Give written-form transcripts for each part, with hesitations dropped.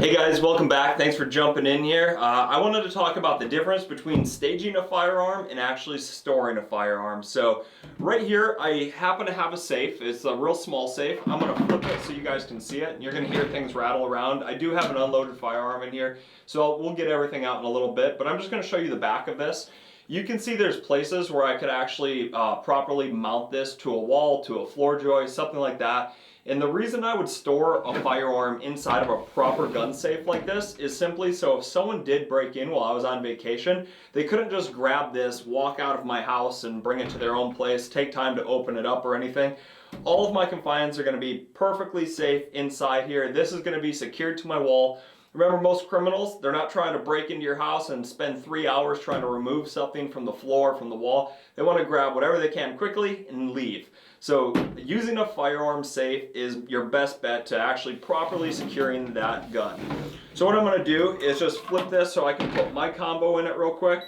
Hey guys, welcome back. Thanks for jumping in here. I wanted to talk about the difference between staging a firearm and actually storing a firearm. So right here, I happen to have a safe. It's a real small safe. I'm going to flip it so you guys can see it. You're going to hear things rattle around. I do have an unloaded firearm in here, so we'll get everything out in a little bit, but I'm just going to show you the back of this. You can see there's places where I could actually properly mount this to a wall, to a floor joist, something like that. And the reason I would store a firearm inside of a proper gun safe like this is simply so if someone did break in while I was on vacation, they couldn't just grab this, walk out of my house and bring it to their own place, take time to open it up or anything. All of my confines are going to be perfectly safe inside here. This is going to be secured to my wall. Remember, most criminals, they're not trying to break into your house and spend 3 hours trying to remove something from the floor, from the wall. They want to grab whatever they can quickly and leave. So using a firearm safe is your best bet to actually properly securing that gun. So what I'm going to do is just flip this so I can put my combo in it real quick.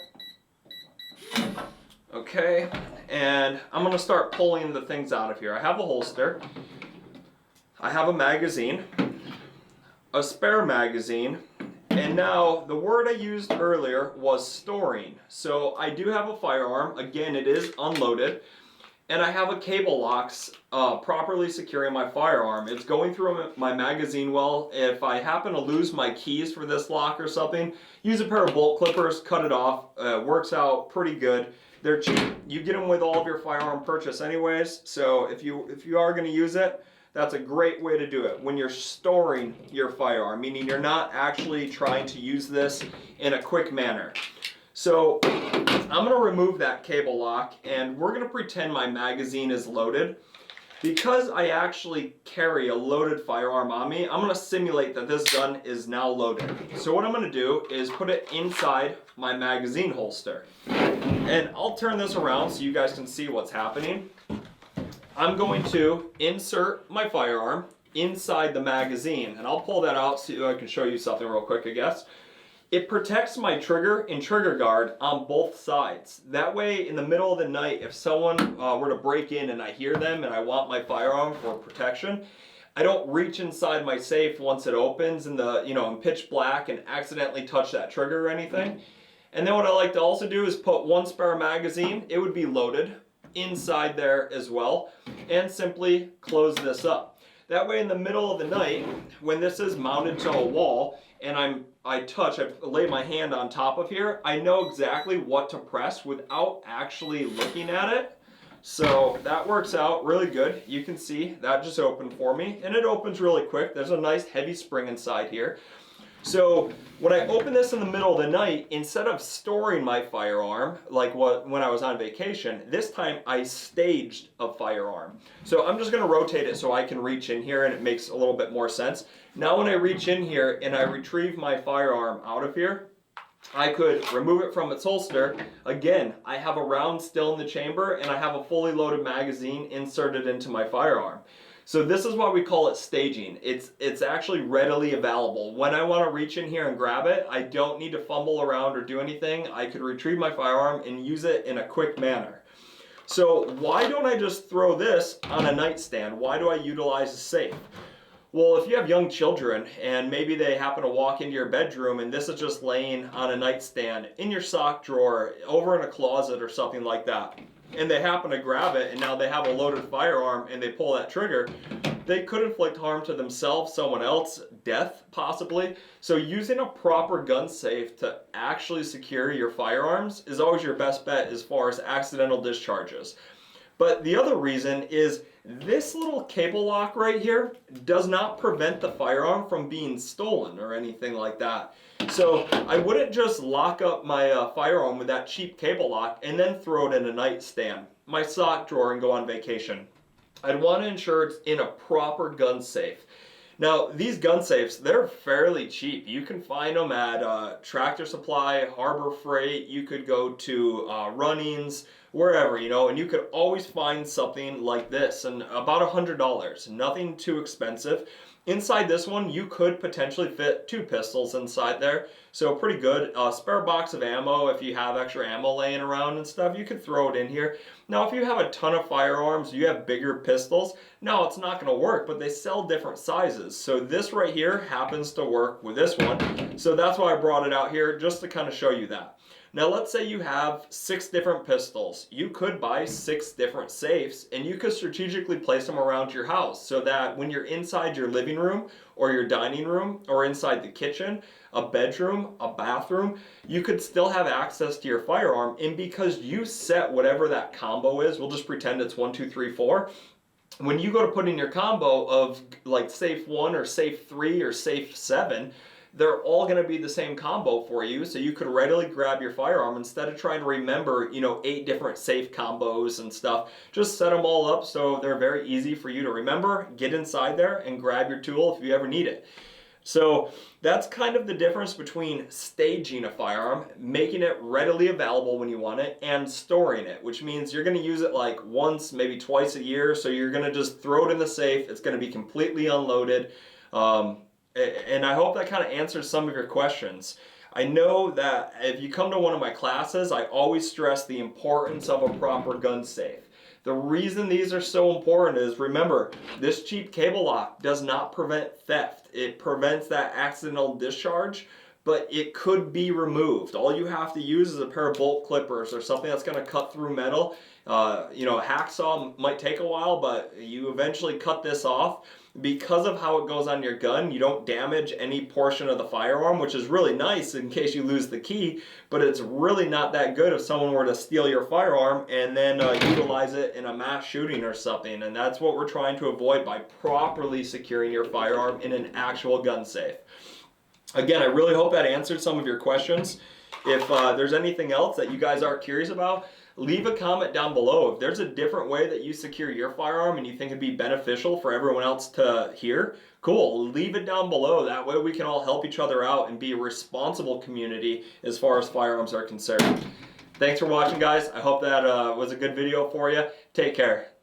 Okay, and I'm going to start pulling the things out of here. I have a holster. I have a magazine. A spare magazine, and now the word I used earlier was storing. So I do have a firearm. Again, it is unloaded, and I have a cable locks properly securing my firearm. It's going through my magazine well. If I happen to lose my keys for this lock or something, use a pair of bolt clippers, cut it off. Works out pretty good. They're cheap. You get them with all of your firearm purchase anyways, so if you are going to use it, that's a great way to do it when you're storing your firearm, meaning you're not actually trying to use this in a quick manner. So I'm going to remove that cable lock and we're going to pretend my magazine is loaded. Because I actually carry a loaded firearm on me, I'm going to simulate that this gun is now loaded. So what I'm going to do is put it inside my magazine holster. And I'll turn this around so you guys can see what's happening. I'm going to insert my firearm inside the magazine, and I'll pull that out so I can show you something real quick, I guess. It protects my trigger and trigger guard on both sides. That way, in the middle of the night, if someone were to break in and I hear them and I want my firearm for protection, I don't reach inside my safe once it opens in the, in pitch black and accidentally touch that trigger or anything. And then what I like to also do is put one spare magazine. It would be loaded inside there as well, and simply close this up. That way in the middle of the night, when this is mounted to a wall and I lay my hand on top of here, I know exactly what to press without actually looking at it. So that works out really good. You can see that just opened for me, and it opens really quick. There's a nice heavy spring inside here. So when I open this in the middle of the night, instead of storing my firearm like when I was on vacation, this time I staged a firearm. So I'm just going to rotate it so I can reach in here and it makes a little bit more sense. Now when I reach in here and I retrieve my firearm out of here, I could remove it from its holster. Again, I have a round still in the chamber and I have a fully loaded magazine inserted into my firearm. So this is why we call it staging. It's actually readily available. When I want to reach in here and grab it, I don't need to fumble around or do anything. I could retrieve my firearm and use it in a quick manner. So why don't I just throw this on a nightstand? Why do I utilize a safe? Well, if you have young children and maybe they happen to walk into your bedroom and this is just laying on a nightstand in your sock drawer, over in a closet or something like that, and they happen to grab it and now they have a loaded firearm and they pull that trigger, they could inflict harm to themselves, someone else, death possibly. So using a proper gun safe to actually secure your firearms is always your best bet as far as accidental discharges. But the other reason is this little cable lock right here does not prevent the firearm from being stolen or anything like that. So I wouldn't just lock up my firearm with that cheap cable lock and then throw it in a nightstand, my sock drawer, and go on vacation. I'd want to ensure it's in a proper gun safe. Now, these gun safes, they're fairly cheap. You can find them at Tractor Supply, Harbor Freight. You could go to Runnings, wherever, and you could always find something like this, and about $100. Nothing too expensive. Inside this one, you could potentially fit 2 pistols inside there, so pretty good. A spare box of ammo, if you have extra ammo laying around and stuff, you could throw it in here. Now, if you have a ton of firearms, you have bigger pistols, no, it's not going to work, but they sell different sizes. So this right here happens to work with this one, so that's why I brought it out here, just to kind of show you that. Now let's say you have 6 different pistols. You could buy 6 different safes and you could strategically place them around your house so that when you're inside your living room or your dining room or inside the kitchen, a bedroom, a bathroom, you could still have access to your firearm. And because you set whatever that combo is, we'll just pretend it's 1, 2, 3, 4. When you go to put in your combo of like safe 1 or safe 3 or safe 7, they're all going to be the same combo for you, so you could readily grab your firearm instead of trying to remember, 8 different safe combos and stuff. Just set them all up so they're very easy for you to remember, get inside there, and grab your tool if you ever need it. So that's kind of the difference between staging a firearm, making it readily available when you want it, and storing it, which means you're going to use it like once, maybe twice a year, so you're going to just throw it in the safe. It's going to be completely unloaded. And I hope that kind of answers some of your questions. I know that if you come to one of my classes, I always stress the importance of a proper gun safe. The reason these are so important is, remember, this cheap cable lock does not prevent theft. It prevents that accidental discharge, but it could be removed. All you have to use is a pair of bolt clippers or something that's going to cut through metal. A hacksaw might take a while, but you eventually cut this off. Because of how it goes on your gun, you don't damage any portion of the firearm, which is really nice in case you lose the key, but it's really not that good if someone were to steal your firearm and then utilize it in a mass shooting or something. And that's what we're trying to avoid by properly securing your firearm in an actual gun safe. Again, I really hope that answered some of your questions. If there's anything else that you guys are curious about, leave a comment down below. If there's a different way that you secure your firearm and you think it'd be beneficial for everyone else to hear, cool, leave it down below. That way we can all help each other out and be a responsible community as far as firearms are concerned. Thanks for watching, guys. I hope that was a good video for you. Take care.